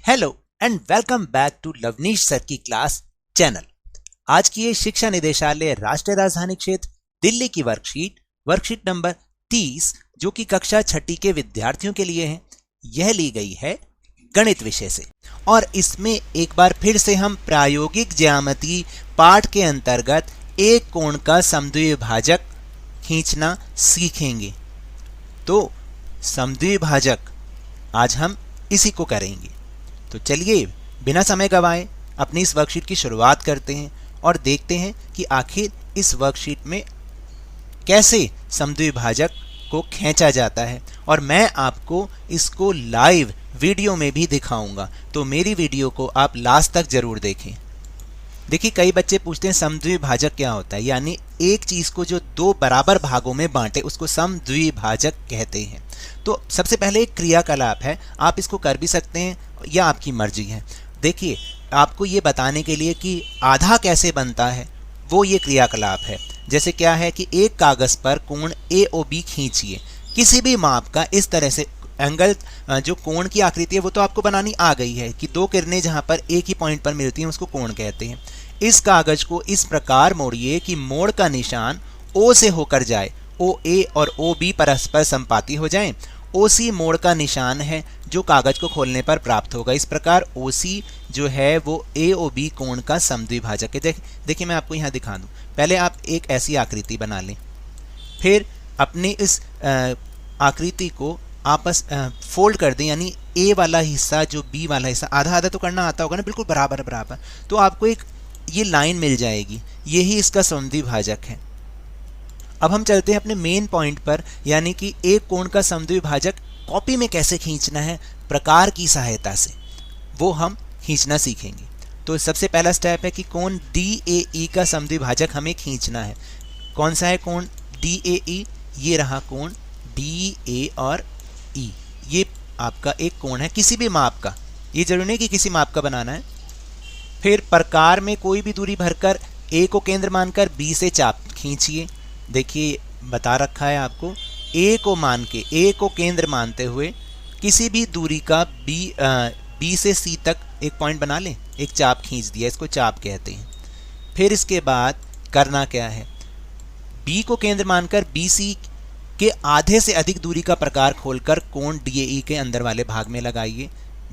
Hello and welcome back to Lavneesh sir की class channel. आज की ये शिक्षा निदेशालय राष्ट्रीय राजधानी क्षेत्र दिल्ली की वर्कशीट नंबर 30 जो कि कक्षा छठी के विद्यार्थियों के लिए है, यह ली गई है गणित विषय से। और इसमें एक बार फिर से हम प्रायोगिक ज्यामिति पाठ के अंतर्गत एक कोण का समद्विभाजक खींचना सीखेंगे। तो समद्विभाजक आज हम इसी को करेंगे। तो चलिए बिना समय गवाए अपनी इस वर्कशीट की शुरुआत करते हैं और देखते हैं कि आखिर इस वर्कशीट में कैसे समद्विभाजक को खींचा जाता है। और मैं आपको इसको लाइव वीडियो में भी दिखाऊंगा, तो मेरी वीडियो को आप लास्ट तक जरूर देखें। देखिए, कई बच्चे पूछते हैं समद्विभाजक क्या होता है, यानी एक चीज़ को जो दो बराबर भागों में बांटे उसको समद्विभाजक कहते हैं। तो सबसे पहले एक क्रियाकलाप है, आप इसको कर भी सकते हैं या आपकी मर्जी है। देखिए, आपको ये बताने के लिए कि आधा कैसे बनता है वो ये क्रियाकलाप है। जैसे क्या है कि एक कागज़ पर कोण AOB खींचिए, किसी भी माप का। इस तरह से एंगल जो कोण की आकृति है वो तो आपको बनानी आ गई है कि दो किरणें जहाँ पर एक ही पॉइंट पर मिलती हैं उसको कोण कहते हैं। इस कागज को इस प्रकार मोड़िए कि मोड़ का निशान O से होकर जाए, OA और OB परस्पर संपाती हो जाएं। OC मोड़ का निशान है जो कागज को खोलने पर प्राप्त होगा। इस प्रकार OC जो है वो AOB कोण का समद्विभाजक है। देखिए मैं आपको यहाँ दिखा दूँ। पहले आप एक ऐसी आकृति बना लें, फिर अपनी इस आकृति को आपस फोल्ड कर दें, यानी A वाला हिस्सा जो B वाला हिस्सा, आधा आधा तो करना आता होगा ना, बिल्कुल बराबर बराबर, तो आपको एक ये लाइन मिल जाएगी। यही इसका समद्विभाजक है। अब हम चलते हैं अपने मेन पॉइंट पर, यानी कि एक कोण का समद्विभाजक कॉपी में कैसे खींचना है प्रकार की सहायता से, वो हम खींचना सीखेंगे। तो सबसे पहला स्टेप है कि कोण DAE का समद्विभाजक हमें खींचना है। कौन सा है कोण DAE? ये रहा कोण DA और E। ये आपका एक कोण है किसी भी माप का, ये जरूरी नहीं कि किसी माप का बनाना है। फिर प्रकार में कोई भी दूरी भरकर A को केंद्र मानकर B से चाप खींचिए। देखिए बता रखा है आपको, A को मान के, A को केंद्र मानते हुए किसी भी दूरी का B से C तक एक पॉइंट बना लें, एक चाप खींच दिया, इसको चाप कहते हैं। फिर इसके बाद करना क्या है, B को केंद्र मानकर BC के आधे से अधिक दूरी का प्रकार खोलकर कोण DAE के अंदर वाले भाग में लगाइए।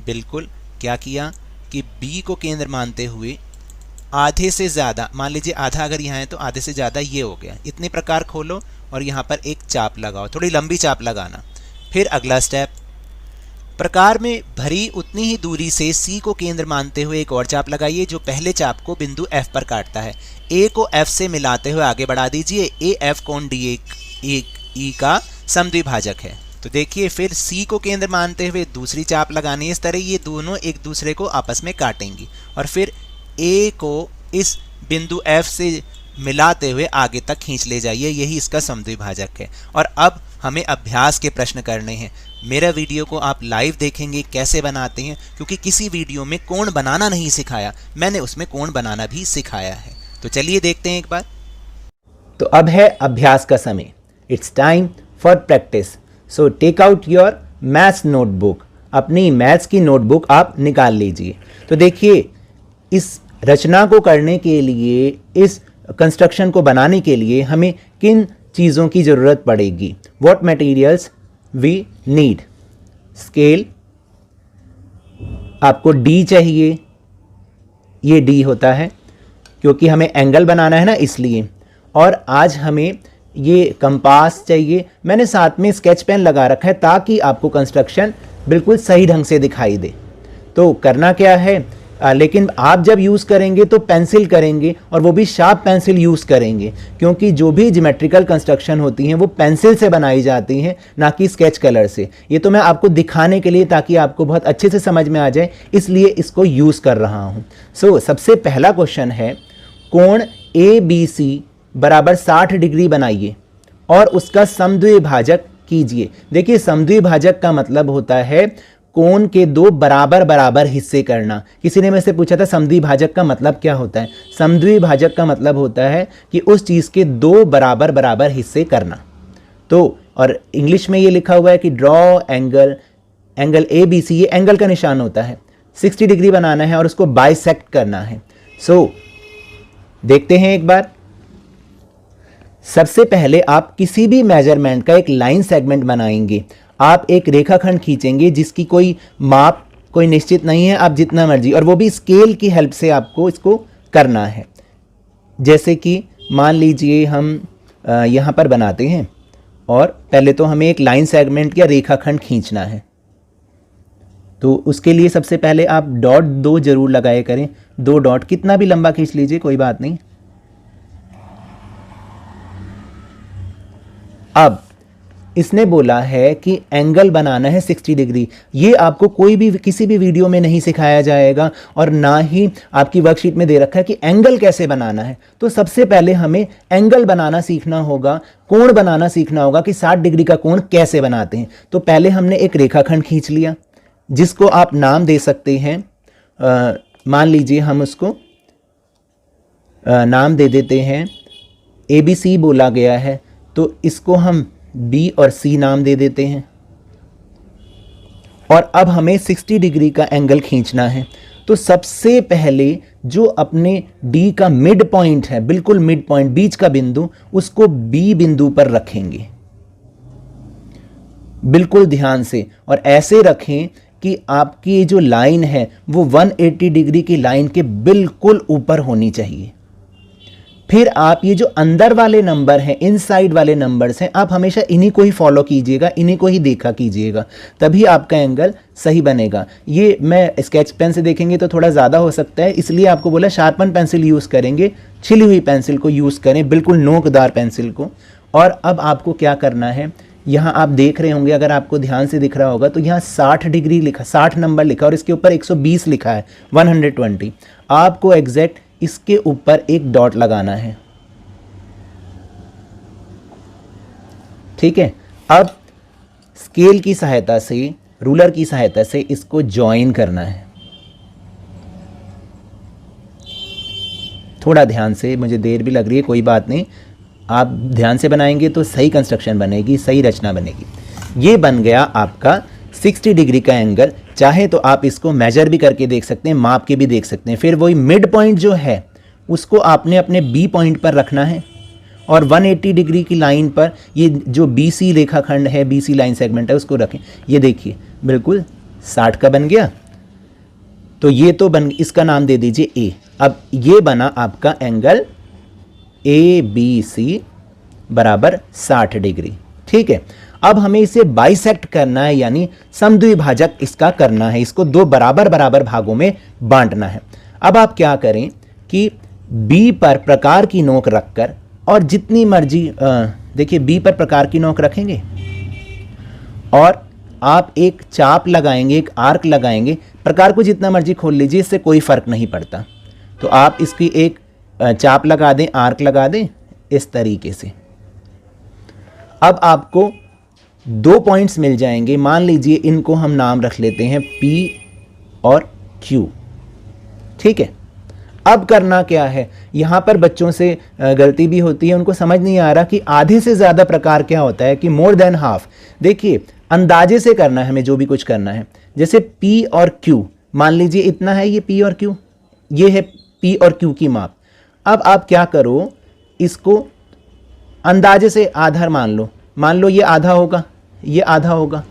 बिल्कुल क्या किया कि B को केंद्र मानते हुए आधे से ज़्यादा, मान लीजिए आधा अगर यहाँ है तो आधे से ज़्यादा ये हो गया, इतने प्रकार खोलो और यहाँ पर एक चाप लगाओ, थोड़ी लंबी चाप लगाना। फिर अगला स्टेप, प्रकार में भरी उतनी ही दूरी से C को केंद्र मानते हुए एक और चाप लगाइए जो पहले चाप को बिंदु F पर काटता है। A को F से मिलाते हुए आगे बढ़ा दीजिए। AF कोण DAE का समद्विभाजक है। तो देखिए फिर C को केंद्र मानते हुए दूसरी चाप लगानी है। इस तरह ये दोनों एक दूसरे को आपस में काटेंगी और फिर A को इस बिंदु F से मिलाते हुए आगे तक खींच ले जाइए। यही इसका समद्विभाजक है। और अब हमें अभ्यास के प्रश्न करने हैं। मेरा वीडियो को आप लाइव देखेंगे कैसे बनाते हैं, क्योंकि किसी वीडियो में कोण बनाना नहीं सिखाया, मैंने उसमें कोण बनाना भी सिखाया है। तो चलिए देखते हैं एक बार। तो अब है अभ्यास का समय। It's time for practice. So take out your maths notebook. अपनी मैथ्स की नोटबुक आप निकाल लीजिए। तो देखिए, इस रचना को करने के लिए, इस कंस्ट्रक्शन को बनाने के लिए हमें किन चीज़ों की ज़रूरत पड़ेगी। What materials we need. Scale, आपको D चाहिए, ये D होता है क्योंकि हमें एंगल बनाना है ना, इसलिए। और आज हमें ये कंपास चाहिए। मैंने साथ में स्केच पेन लगा रखा है ताकि आपको कंस्ट्रक्शन बिल्कुल सही ढंग से दिखाई दे। तो करना क्या है, लेकिन आप जब यूज़ करेंगे तो पेंसिल करेंगे, और वो भी शार्प पेंसिल यूज़ करेंगे, क्योंकि जो भी ज्योमेट्रिकल कंस्ट्रक्शन होती हैं वो पेंसिल से बनाई जाती हैं, ना कि स्केच कलर से। ये तो मैं आपको दिखाने के लिए, ताकि आपको बहुत अच्छे से समझ में आ जाए, इसलिए इसको यूज़ कर रहा हूँ। सो सबसे पहला क्वेश्चन है, कोण ABC बराबर 60 डिग्री बनाइए और उसका समद्विभाजक कीजिए। देखिए, समद्विभाजक का मतलब होता है कोण के दो बराबर बराबर हिस्से करना। किसी ने मेरे से पूछा था समद्विभाजक का मतलब क्या होता है। समद्विभाजक का मतलब होता है कि उस चीज़ के दो बराबर बराबर हिस्से करना। तो और इंग्लिश में ये लिखा हुआ है कि ड्रॉ एंगल, एंगल ABC, ये एंगल का निशान होता है। 60 डिग्री बनाना है और उसको बाइसेक्ट करना है। सो देखते हैं एक बार। सबसे पहले आप किसी भी मेजरमेंट का एक लाइन सेगमेंट बनाएंगे। आप एक रेखाखंड खींचेंगे जिसकी कोई माप कोई निश्चित नहीं है, आप जितना मर्जी, और वो भी स्केल की हेल्प से आपको इसको करना है। जैसे कि मान लीजिए हम यहाँ पर बनाते हैं और पहले तो हमें एक लाइन सेगमेंट या रेखाखंड खींचना है। तो उसके लिए सबसे पहले आप डॉट 2 जरूर लगाए करें। 2 डॉट, कितना भी लंबा खींच लीजिए, कोई बात नहीं। अब इसने बोला है कि एंगल बनाना है 60 डिग्री। ये आपको कोई भी किसी भी वीडियो में नहीं सिखाया जाएगा और ना ही आपकी वर्कशीट में दे रखा है कि एंगल कैसे बनाना है। तो सबसे पहले हमें एंगल बनाना सीखना होगा, कोण बनाना सीखना होगा कि 60 डिग्री का कोण कैसे बनाते हैं। तो पहले हमने एक रेखाखंड खींच लिया जिसको आप नाम दे सकते हैं। मान लीजिए हम उसको नाम दे देते हैं ABC बोला गया है, तो इसको हम B और C नाम दे देते हैं। और अब हमें 60 डिग्री का एंगल खींचना है। तो सबसे पहले जो अपने D का मिड पॉइंट है, बिल्कुल मिड पॉइंट, बीच का बिंदु, उसको B बिंदु पर रखेंगे बिल्कुल ध्यान से, और ऐसे रखें कि आपकी जो लाइन है वो 180 डिग्री की लाइन के बिल्कुल ऊपर होनी चाहिए। फिर आप ये जो अंदर वाले नंबर हैं, इनसाइड वाले नंबर्स हैं, आप हमेशा इन्हीं को ही फॉलो कीजिएगा, इन्हीं को ही देखा कीजिएगा, तभी आपका एंगल सही बनेगा। ये मैं स्केच पेन से देखेंगे तो थोड़ा ज़्यादा हो सकता है, इसलिए आपको बोला शार्पन पेंसिल यूज़ करेंगे, छिली हुई पेंसिल को यूज़ करें, बिल्कुल नोकदार पेंसिल को। और अब आपको क्या करना है, यहाँ आप देख रहे होंगे, अगर आपको ध्यान से दिख रहा होगा तो यहाँ 60 डिग्री लिखा, 60 नंबर लिखा और इसके ऊपर 120 लिखा है, 120। आपको एग्जैक्ट इसके ऊपर एक डॉट लगाना है। ठीक है, अब स्केल की सहायता से, रूलर की सहायता से इसको ज्वाइन करना है। थोड़ा ध्यान से, मुझे देर भी लग रही है, कोई बात नहीं, आप ध्यान से बनाएंगे तो सही कंस्ट्रक्शन बनेगी, सही रचना बनेगी। ये बन गया आपका 60 डिग्री का एंगल। चाहे तो आप इसको मेजर भी करके देख सकते हैं, माप के भी देख सकते हैं। फिर वही मिड पॉइंट जो है उसको आपने अपने B पॉइंट पर रखना है और 180 डिग्री की लाइन पर ये जो BC रेखाखंड है, BC लाइन सेगमेंट है, उसको रखें। ये देखिए बिल्कुल 60 का बन गया। तो ये तो बन, इसका नाम दे दीजिए A। अब ये बना आपका एंगल ABC बराबर 60 डिग्री। ठीक है, अब हमें इसे बाइसेक्ट करना है, यानी समद्विभाजक इसका करना है, इसको 2 बराबर बराबर भागों में बांटना है। अब आप क्या करें कि B पर प्रकार की नोक रखकर, और जितनी मर्जी देखिए B पर प्रकार की नोक रखेंगे और आप एक चाप लगाएंगे, एक आर्क लगाएंगे। प्रकार को जितना मर्जी खोल लीजिए, इससे कोई फर्क नहीं पड़ता। तो आप इसकी एक चाप लगा दें, आर्क लगा दें इस तरीके से। अब आपको 2 पॉइंट्स मिल जाएंगे। मान लीजिए इनको हम नाम रख लेते हैं P और Q। ठीक है, अब करना क्या है, यहाँ पर बच्चों से गलती भी होती है, उनको समझ नहीं आ रहा कि आधे से ज़्यादा प्रकार क्या होता है, कि मोर देन हाफ। देखिए अंदाजे से करना है हमें जो भी कुछ करना है। जैसे P और Q, मान लीजिए इतना है ये P और Q, ये है P और Q की माप। अब आप क्या करो, इसको अंदाजे से आधा मान लो ये आधा होगा, ये आधा होगा।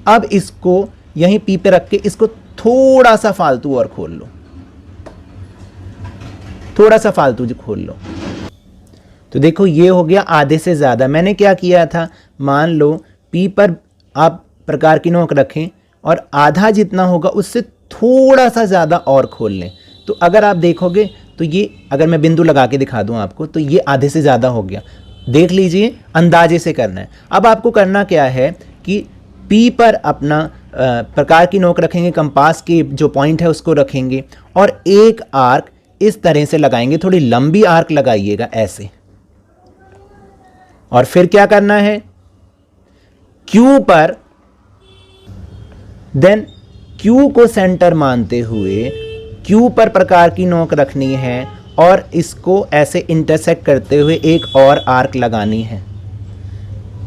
अब इसको यहीं P पे रख के इसको थोड़ा सा फालतू और खोल लो, थोड़ा सा फालतू जो खोल लो। तो देखो ये हो गया आधे से ज़्यादा। मैंने क्या किया था, मान लो P पर आप प्रकार की नोक रखें और आधा जितना होगा उससे थोड़ा सा ज़्यादा और खोल लें। तो अगर आप देखोगे तो ये, अगर मैं बिंदु लगा के दिखा दूं आपको, तो ये आधे से ज़्यादा हो गया। देख लीजिए, अंदाजे से करना है। अब आपको करना क्या है कि P पर अपना प्रकार की नोक रखेंगे, कंपास के जो पॉइंट है उसको रखेंगे और एक आर्क इस तरह से लगाएंगे। थोड़ी लंबी आर्क लगाइएगा ऐसे। और फिर क्या करना है, Q पर, देन Q को सेंटर मानते हुए Q पर प्रकार की नोक रखनी है और इसको ऐसे इंटरसेक्ट करते हुए एक और आर्क लगानी है।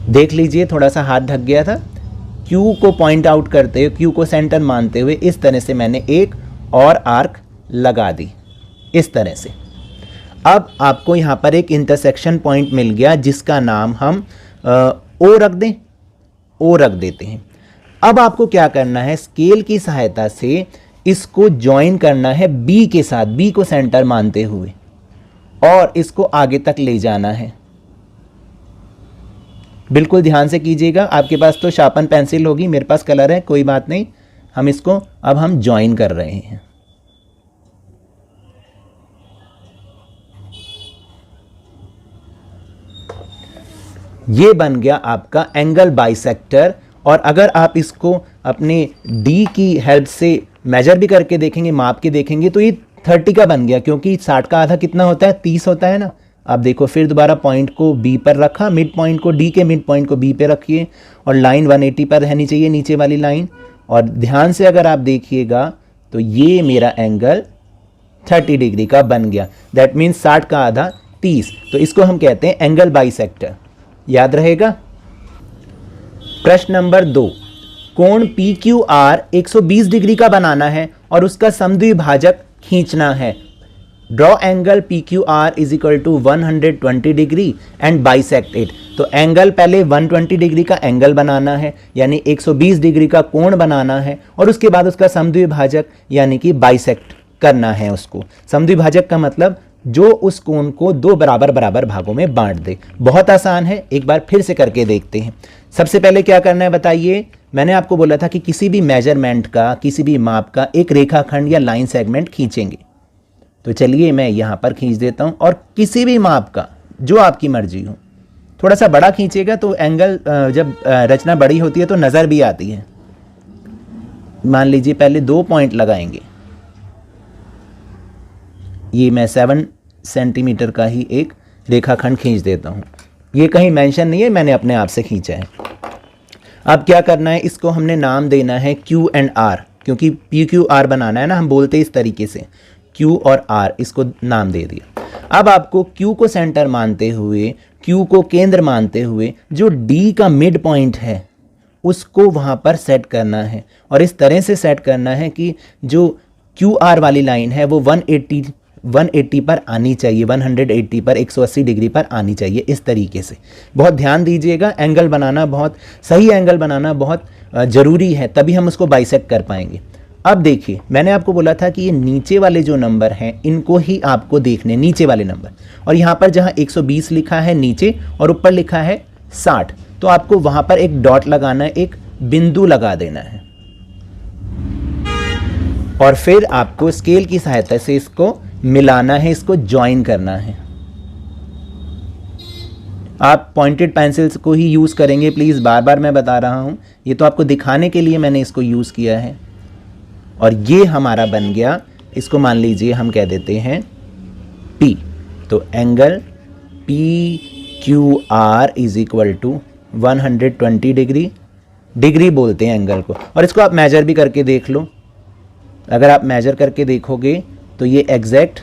देख लीजिए, थोड़ा सा हाथ ढक गया था। Q को पॉइंट आउट करते हुए, Q को सेंटर मानते हुए इस तरह से मैंने एक और आर्क लगा दी इस तरह से। अब आपको यहाँ पर एक इंटरसेक्शन पॉइंट मिल गया जिसका नाम हम ओ रख दें, ओ रख देते हैं। अब आपको क्या करना है, स्केल की सहायता से इसको ज्वाइन करना है बी के साथ, बी को सेंटर मानते हुए, और इसको आगे तक ले जाना है। बिल्कुल ध्यान से कीजिएगा, आपके पास तो शार्पन पेंसिल होगी, मेरे पास कलर है, कोई बात नहीं। हम इसको अब हम ज्वाइन कर रहे हैं। ये बन गया आपका एंगल बाइसेक्टर। और अगर आप इसको अपने डी की हेल्प से मेजर भी करके देखेंगे, माप के देखेंगे, तो ये 30 का बन गया, क्योंकि 60 का आधा कितना होता है, 30 होता है ना। अब देखो, फिर दोबारा पॉइंट को बी पर रखा, मिड पॉइंट को, डी के मिड पॉइंट को बी पे रखिए, और लाइन 180 पर रहनी चाहिए, नीचे वाली लाइन। और ध्यान से अगर आप देखिएगा तो ये मेरा एंगल 30 डिग्री का बन गया। दैट मीन्स 60 का आधा 30, तो इसको हम कहते हैं एंगल बाइसेक्टर। याद रहेगा। प्रश्न नंबर 2, कोण पी क्यू आर 120 डिग्री का बनाना है और उसका समद्विभाजक खींचना है। Draw angle P Q R is equal to 120 degree and bisect it. तो एंगल पहले 120 डिग्री का एंगल बनाना है, यानी 120 डिग्री का कोण बनाना है, और उसके बाद उसका समद्विभाजक यानी कि बाइसेक्ट करना है उसको। समद्विभाजक का मतलब जो उस कोण को दो बराबर बराबर भागों में बांट दे। बहुत आसान है, एक बार फिर से करके देखते हैं। सबसे पहले क्या करना है बताइए। मैंने आपको बोला था कि किसी भी मेजरमेंट का, किसी भी माप का एक रेखाखंड या लाइन सेगमेंट खींचेंगे। तो चलिए मैं यहाँ पर खींच देता हूँ, और किसी भी माप का जो आपकी मर्जी हो, थोड़ा सा बड़ा खींचेगा तो एंगल, जब रचना बड़ी होती है तो नज़र भी आती है। मान लीजिए पहले 2 पॉइंट लगाएंगे। ये मैं 7 सेंटीमीटर का ही एक रेखाखंड खींच देता हूँ। ये कहीं मेंशन नहीं है, मैंने अपने आप से खींचा है। अब क्या करना है, इसको हमने नाम देना है Q एंड R, क्योंकि PQR बनाना है ना, हम बोलते हैं इस तरीके से, Q और R, इसको नाम दे दिया। अब आपको Q को सेंटर मानते हुए, Q को केंद्र मानते हुए, जो D का मिड पॉइंट है उसको वहाँ पर सेट करना है, और इस तरह से सेट करना है कि जो QR वाली लाइन है वो 180 पर आनी चाहिए, 180 पर, 180 डिग्री पर आनी चाहिए, इस तरीके से। बहुत ध्यान दीजिएगा, एंगल बनाना, बहुत सही एंगल बनाना बहुत ज़रूरी है, तभी हम उसको बाइसेक्ट कर पाएंगे। अब देखिए, मैंने आपको बोला था कि ये नीचे वाले जो नंबर हैं इनको ही आपको देखने, नीचे वाले नंबर, और यहाँ पर जहाँ 120 लिखा है नीचे और ऊपर लिखा है 60, तो आपको वहाँ पर एक डॉट लगाना है, एक बिंदु लगा देना है, और फिर आपको स्केल की सहायता से इसको मिलाना है, इसको ज्वाइन करना है। आप पॉइंटेड पेंसिल्स को ही यूज़ करेंगे प्लीज़, बार बार मैं बता रहा हूँ, ये तो आपको दिखाने के लिए मैंने इसको यूज़ किया है। और ये हमारा बन गया, इसको मान लीजिए हम कह देते हैं P। तो angle PQR is equal to 120 degree, degree बोलते हैं एंगल को, और इसको आप मेजर भी करके देख लो। अगर आप मेजर करके देखोगे तो ये एग्जैक्ट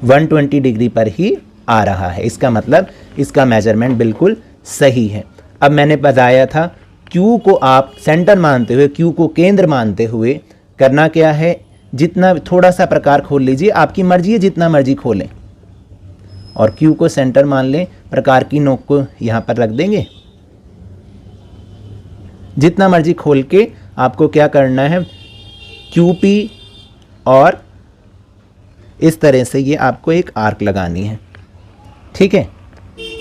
120 डिग्री पर ही आ रहा है, इसका मतलब इसका मेजरमेंट बिल्कुल सही है। अब मैंने बताया था Q को आप सेंटर मानते हुए, Q को केंद्र मानते हुए करना क्या है, जितना, थोड़ा सा प्रकार खोल लीजिए, आपकी मर्जी है जितना मर्जी खोलें, और Q को सेंटर मान लें, प्रकार की नोक को यहाँ पर रख देंगे। जितना मर्जी खोल के आपको क्या करना है, QP, और इस तरह से ये आपको एक आर्क लगानी है, ठीक है।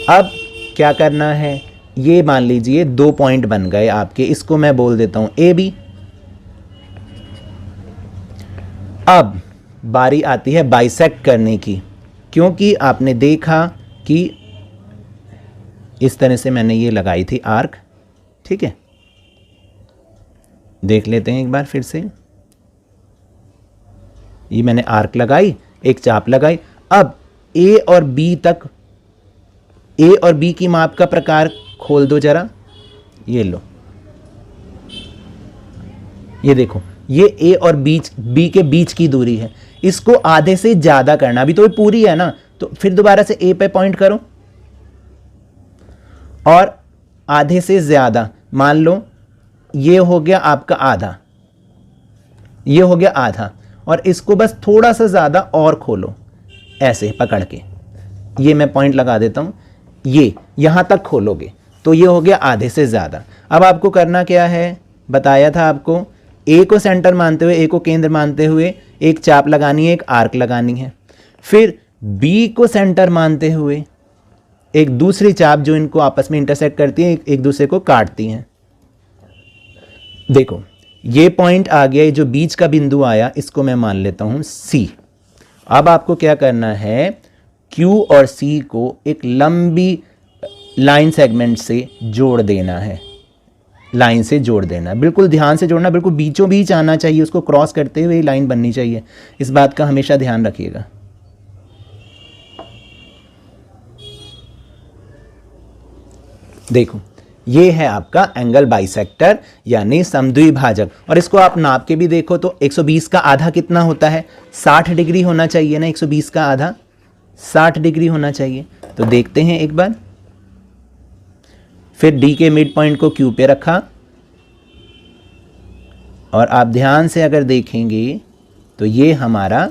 अब क्या करना है, ये मान लीजिए 2 पॉइंट बन गए आपके, इसको मैं बोल देता हूं AB। अब बारी आती है बाइसेक्ट करने की, क्योंकि आपने देखा कि इस तरह से मैंने ये लगाई थी आर्क, ठीक है। देख लेते हैं एक बार फिर से, ये मैंने आर्क लगाई, एक चाप लगाई। अब A और B तक, A और B की माप का प्रकार खोल दो जरा, ये लो, ये देखो, ये A और B के बीच की दूरी है, इसको आधे से ज्यादा करना। अभी तो ये पूरी है ना, तो फिर दोबारा से A पे पॉइंट करो और आधे से ज्यादा, मान लो ये हो गया आपका आधा, ये हो गया आधा, और इसको बस थोड़ा सा ज़्यादा और खोलो ऐसे पकड़ के, ये मैं पॉइंट लगा देता हूँ, ये यहाँ तक खोलोगे तो ये हो गया आधे से ज़्यादा। अब आपको करना क्या है, बताया था आपको, ए को सेंटर मानते हुए, ए को केंद्र मानते हुए एक चाप लगानी है, एक आर्क लगानी है। फिर बी को सेंटर मानते हुए एक दूसरी चाप जो इनको आपस में इंटरसेक्ट करती है, एक दूसरे को काटती हैं। देखो ये पॉइंट आ गया, जो बीच का बिंदु आया इसको मैं मान लेता हूं सी। अब आपको क्या करना है, क्यू और सी को एक लंबी लाइन सेगमेंट से जोड़ देना है, लाइन से जोड़ देना, बिल्कुल ध्यान से जोड़ना, बिल्कुल बीचों बीच आना चाहिए, उसको क्रॉस करते हुए लाइन बननी चाहिए, इस बात का हमेशा ध्यान रखिएगा। देखो ये है आपका एंगल बाइसेक्टर यानी समद्विभाजक, और इसको आप नाप के भी देखो तो 120 का आधा कितना होता है, 60 डिग्री होना चाहिए ना, 120 का आधा 60 डिग्री होना चाहिए। तो देखते हैं एक बार, फिर डी के मिड पॉइंट को क्यू पे रखा, और आप ध्यान से अगर देखेंगे तो ये हमारा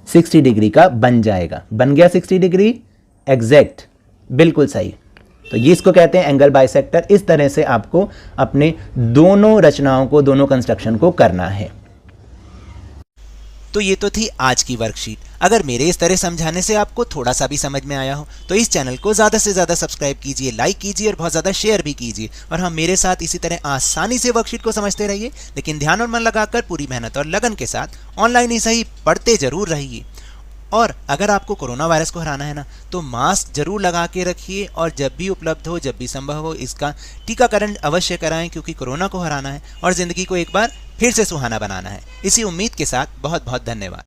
60 डिग्री का बन जाएगा, बन गया 60 डिग्री एग्जैक्ट, बिल्कुल सही। तो ये इसको कहते हैं एंगल बाइसेक्टर। इस तरह से आपको अपने दोनों रचनाओं को, दोनों कंस्ट्रक्शन को करना है। तो ये तो थी आज की वर्कशीट। अगर मेरे इस तरह समझाने से आपको थोड़ा सा भी समझ में आया हो तो इस चैनल को ज़्यादा से ज़्यादा सब्सक्राइब कीजिए, लाइक कीजिए और बहुत ज़्यादा शेयर भी कीजिए। और हाँ, मेरे साथ इसी तरह आसानी से वर्कशीट को समझते रहिए, लेकिन ध्यान और मन लगाकर पूरी मेहनत और लगन के साथ ऑनलाइन ही सही पढ़ते जरूर रहिए। और अगर आपको कोरोना वायरस को हराना है ना, तो मास्क जरूर लगा के रखिए, और जब भी उपलब्ध हो, जब भी संभव हो, इसका टीकाकरण अवश्य कराएं, क्योंकि कोरोना को हराना है और ज़िंदगी को एक बार फिर से सुहाना बनाना है। इसी उम्मीद के साथ बहुत बहुत धन्यवाद।